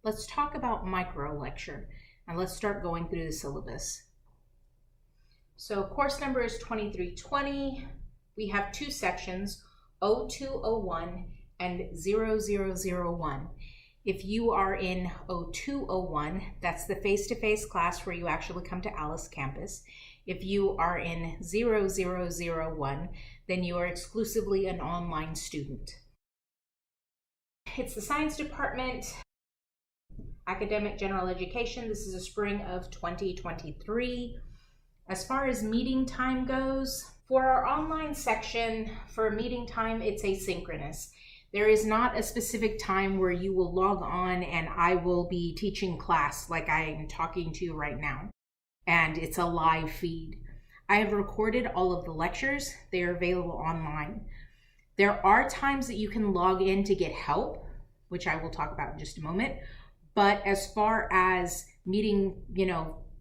Let's talk about micro lecture, and let's start going through the syllabus. So course number is 2320. We have two sections, 0201 and 0001. If you are in 0201, that's the face-to-face class where you actually come to Alice campus. If you are in 0001, then you are exclusively an online student. It's the science department, academic general education. This is a spring of 2023. As far as meeting time goes, for our online section, for meeting time, it's asynchronous. There is not a specific time where you will log on and I will be teaching class like I am talking to you right now. And it's a live feed. I have recorded all of the lectures. They are available online. There are times that you can log in to get help, which I will talk about in just a moment. But as far as meeting,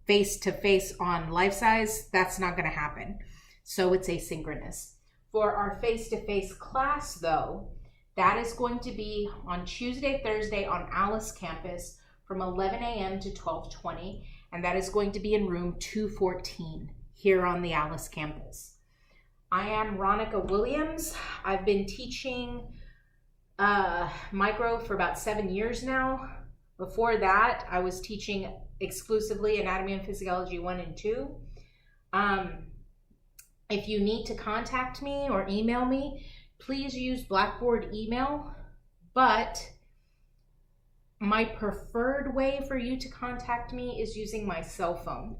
face-to-face on life size, that's not going to happen. So it's asynchronous. For our face-to-face class though, that is going to be on Tuesday, Thursday on Alice campus from 11 a.m. to 12:20, and that is going to be in room 214 here on the Alice campus. I am Ronica Williams. I've been teaching micro for about 7 years now. Before that, I was teaching exclusively Anatomy and Physiology 1 and 2. If you need to contact me or email me, please use Blackboard email, but my preferred way for you to contact me is using my cell phone.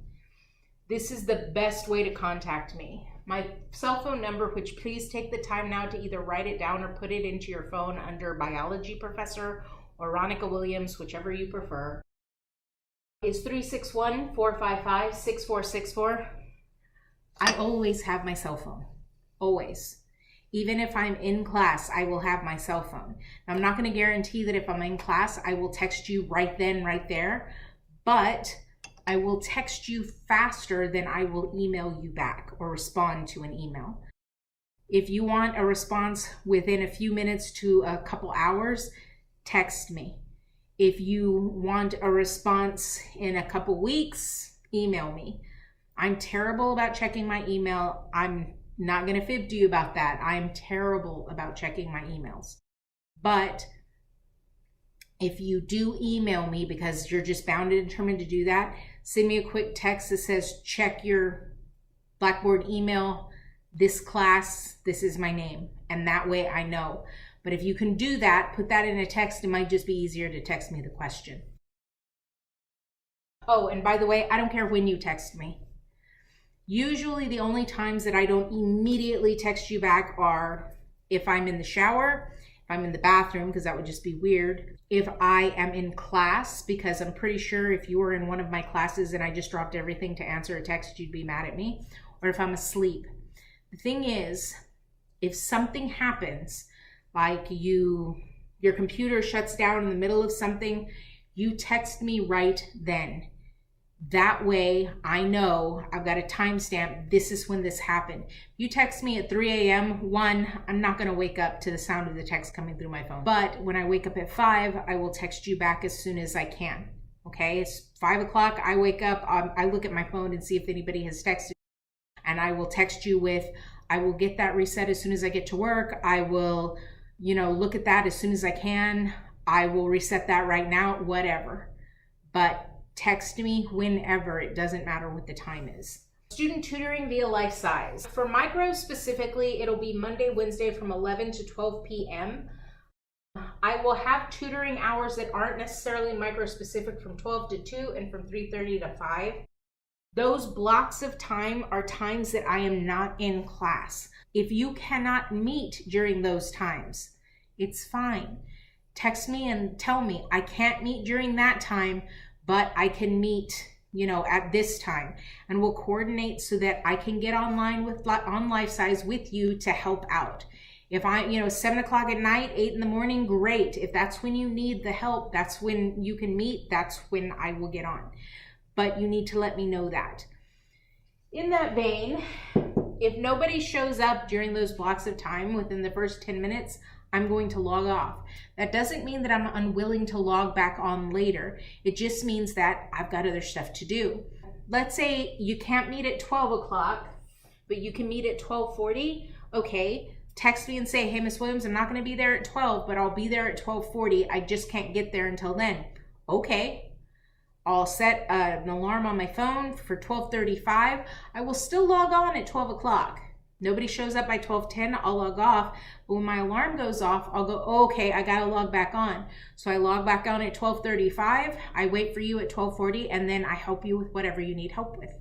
This is the best way to contact me. My cell phone number, which please take the time now to either write it down or put it into your phone under Biology Professor or Ronica Williams, whichever you prefer, is 361-455-6464. I always have my cell phone, always. Even if I'm in class, I will have my cell phone. Now, I'm not going to guarantee that if I'm in class, I will text you right then, right there, but I will text you faster than I will email you back or respond to an email. If you want a response within a few minutes to a couple hours, text me. If you want a response in a couple weeks, email me. I'm terrible about checking my email. I'm not going to fib to you about that. I'm terrible about checking my emails. But if you do email me, because you're just bound and determined to do that, send me a quick text that says, check your Blackboard email, this class, this is my name. And that way I know. But if you can do that, put that in a text. It might just be easier to text me the question. Oh, and by the way, I don't care when you text me. Usually the only times that I don't immediately text you back are if I'm in the shower, if I'm in the bathroom, because that would just be weird. If I am in class, because I'm pretty sure if you were in one of my classes and I just dropped everything to answer a text, you'd be mad at me. Or if I'm asleep. The thing is, if something happens, like your computer shuts down in the middle of something, you text me right then. That way I know I've got a timestamp. This is when this happened. You text me at 3 a.m. I'm not going to wake up to the sound of the text coming through my phone. But when I wake up at 5, I will text you back as soon as I can. Okay, it's 5 o'clock. I wake up. I look at my phone and see if anybody has texted. And I will text you with, I will get that reset as soon as I get to work. I will, look at that as soon as I can. I will reset that right now, whatever. But text me whenever. It doesn't matter what the time is. Student tutoring via life size. For micro specifically, it'll be Monday, Wednesday from 11 to 12 p.m. I will have tutoring hours that aren't necessarily micro specific from 12 to 2 and from 3:30 to 5. Those blocks of time are times that I am not in class. If you cannot meet during those times, it's fine. Text me and tell me I can't meet during that time, but I can meet, at this time, and we'll coordinate so that I can get online on life size with you to help out. If 7 o'clock at night, 8 in the morning, great. If that's when you need the help, that's when you can meet, that's when I will get on. But you need to let me know that. In that vein, if nobody shows up during those blocks of time within the first 10 minutes, I'm going to log off. That doesn't mean that I'm unwilling to log back on later. It just means that I've got other stuff to do. Let's say you can't meet at 12 o'clock, but you can meet at 12:40. Okay, text me and say, hey, Miss Williams, I'm not going to be there at 12, but I'll be there at 12:40. I just can't get there until then. Okay, I'll set an alarm on my phone for 12:35. I will still log on at 12 o'clock. Nobody shows up by 12:10, I'll log off. But when my alarm goes off, I'll go, oh, okay, I gotta log back on. So I log back on at 12:35, I wait for you at 12:40, and then I help you with whatever you need help with.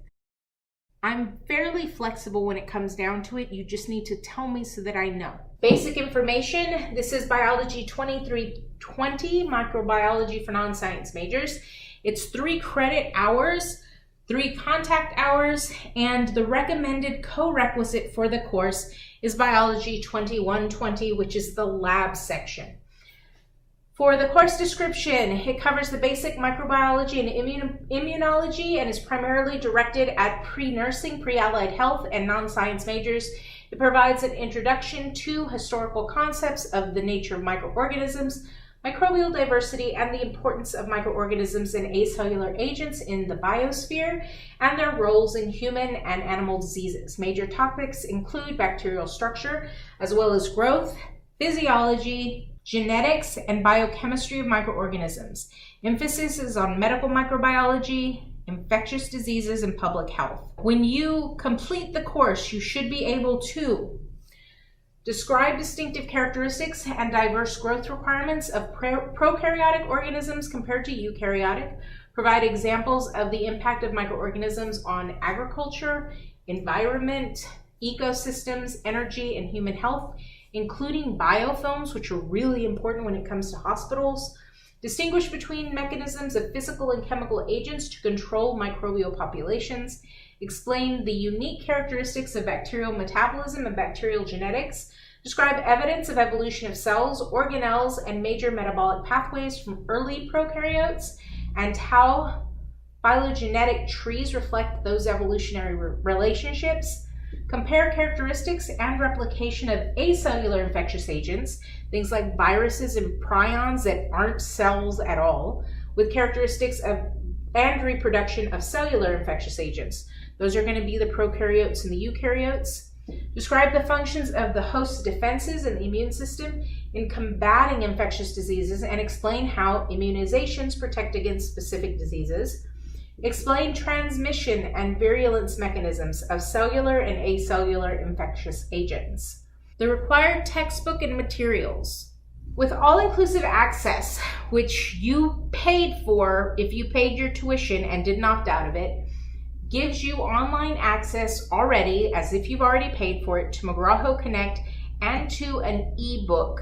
I'm fairly flexible when it comes down to it. You just need to tell me so that I know. Basic information, this is Biology 2320, Microbiology for non-science majors. It's 3 credit hours, 3 contact hours, and the recommended co-requisite for the course is Biology 2120, which is the lab section. For the course description, it covers the basic microbiology and immunology and is primarily directed at pre-nursing, pre-allied health, and non-science majors. It provides an introduction to historical concepts of the nature of microorganisms, microbial diversity, and the importance of microorganisms and acellular agents in the biosphere, and their roles in human and animal diseases. Major topics include bacterial structure, as well as growth, physiology, genetics, and biochemistry of microorganisms. Emphasis is on medical microbiology, infectious diseases, and public health. When you complete the course, you should be able to describe distinctive characteristics and diverse growth requirements of prokaryotic organisms compared to eukaryotic, provide examples of the impact of microorganisms on agriculture, environment, ecosystems, energy, and human health, including biofilms, which are really important when it comes to hospitals, distinguish between mechanisms of physical and chemical agents to control microbial populations, explain the unique characteristics of bacterial metabolism and bacterial genetics, describe evidence of evolution of cells, organelles, and major metabolic pathways from early prokaryotes, and how phylogenetic trees reflect those evolutionary relationships, compare characteristics and replication of acellular infectious agents, things like viruses and prions that aren't cells at all, with characteristics of and reproduction of cellular infectious agents. Those are going to be the prokaryotes and the eukaryotes. Describe the functions of the host's defenses and the immune system in combating infectious diseases and explain how immunizations protect against specific diseases. Explain transmission and virulence mechanisms of cellular and acellular infectious agents. The required textbook and materials. With all-inclusive access, which you paid for if you paid your tuition and didn't opt out of it, gives you online access already, as if you've already paid for it, to McGraw-Hill Connect and to an ebook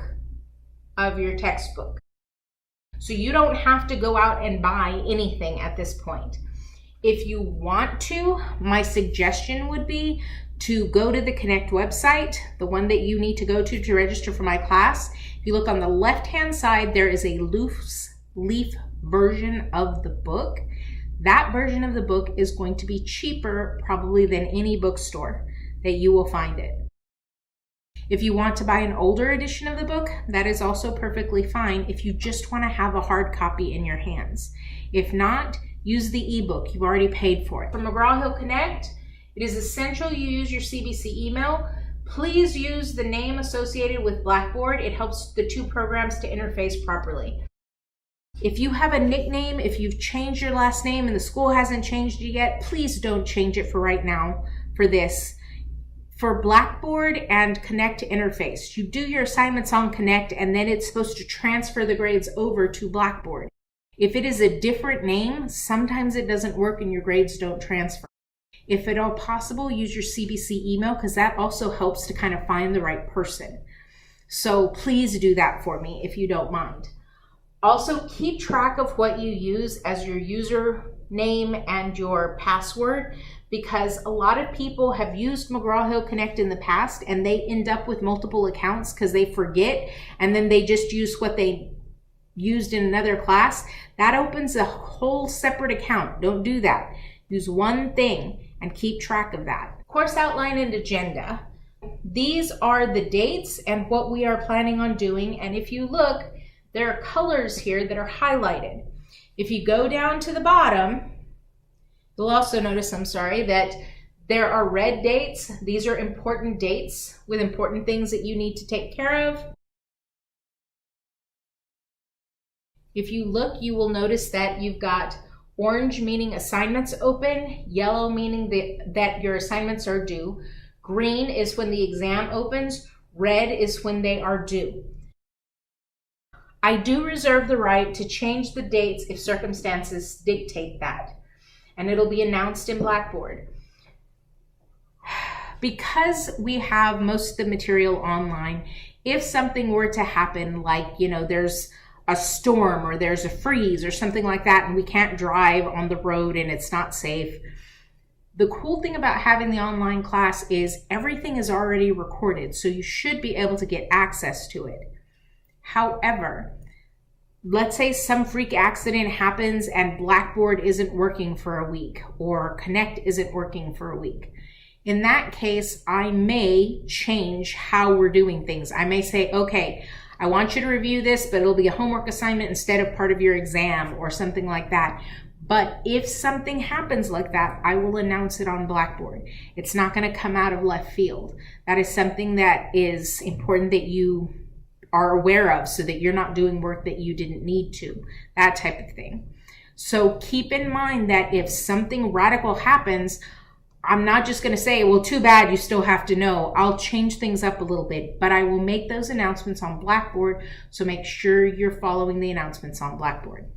of your textbook. So you don't have to go out and buy anything at this point. If you want to, my suggestion would be to go to the Connect website, the one that you need to go to register for my class. If you look on the left-hand side, there is a loose leaf version of the book. That version of the book is going to be cheaper probably than any bookstore that you will find it. If you want to buy an older edition of the book, that is also perfectly fine if you just want to have a hard copy in your hands. If not, use the ebook. You've already paid for it. For McGraw-Hill Connect, it is essential you use your CBC email. Please use the name associated with Blackboard. It helps the two programs to interface properly. If you have a nickname, if you've changed your last name and the school hasn't changed it yet, please don't change it for right now for this. For Blackboard and Connect to interface, you do your assignments on Connect and then it's supposed to transfer the grades over to Blackboard. If it is a different name, sometimes it doesn't work and your grades don't transfer. If at all possible, use your CBC email because that also helps to kind of find the right person. So please do that for me if you don't mind. Also, keep track of what you use as your username and your password, because a lot of people have used McGraw-Hill Connect in the past and they end up with multiple accounts because they forget and then they just use what they used in another class. That opens a whole separate account. Don't do that. Use one thing and keep track of that. Course outline and agenda. these are the dates and what we are planning on doing. And if you look, there are colors here that are highlighted. If you go down to the bottom, you'll also notice, that there are red dates. These are important dates with important things that you need to take care of. If you look, you will notice that you've got orange meaning assignments open, yellow meaning that your assignments are due, green is when the exam opens, red is when they are due. I do reserve the right to change the dates if circumstances dictate that, and it'll be announced in Blackboard. Because we have most of the material online, if something were to happen, like, there's a storm or there's a freeze or something like that and we can't drive on the road and it's not safe, the cool thing about having the online class is everything is already recorded, so you should be able to get access to it. However, let's say some freak accident happens and Blackboard isn't working for a week or Connect isn't working for a week. In that case, I may change how we're doing things. I may say, okay, I want you to review this, but it'll be a homework assignment instead of part of your exam or something like that. But if something happens like that, I will announce it on Blackboard. It's not going to come out of left field. That is something that is important that you are aware of so that you're not doing work that you didn't need to, that type of thing. So keep in mind that if something radical happens, I'm not just going to say, well, too bad, you still have to know. I'll change things up a little bit, but I will make those announcements on Blackboard, so make sure you're following the announcements on Blackboard.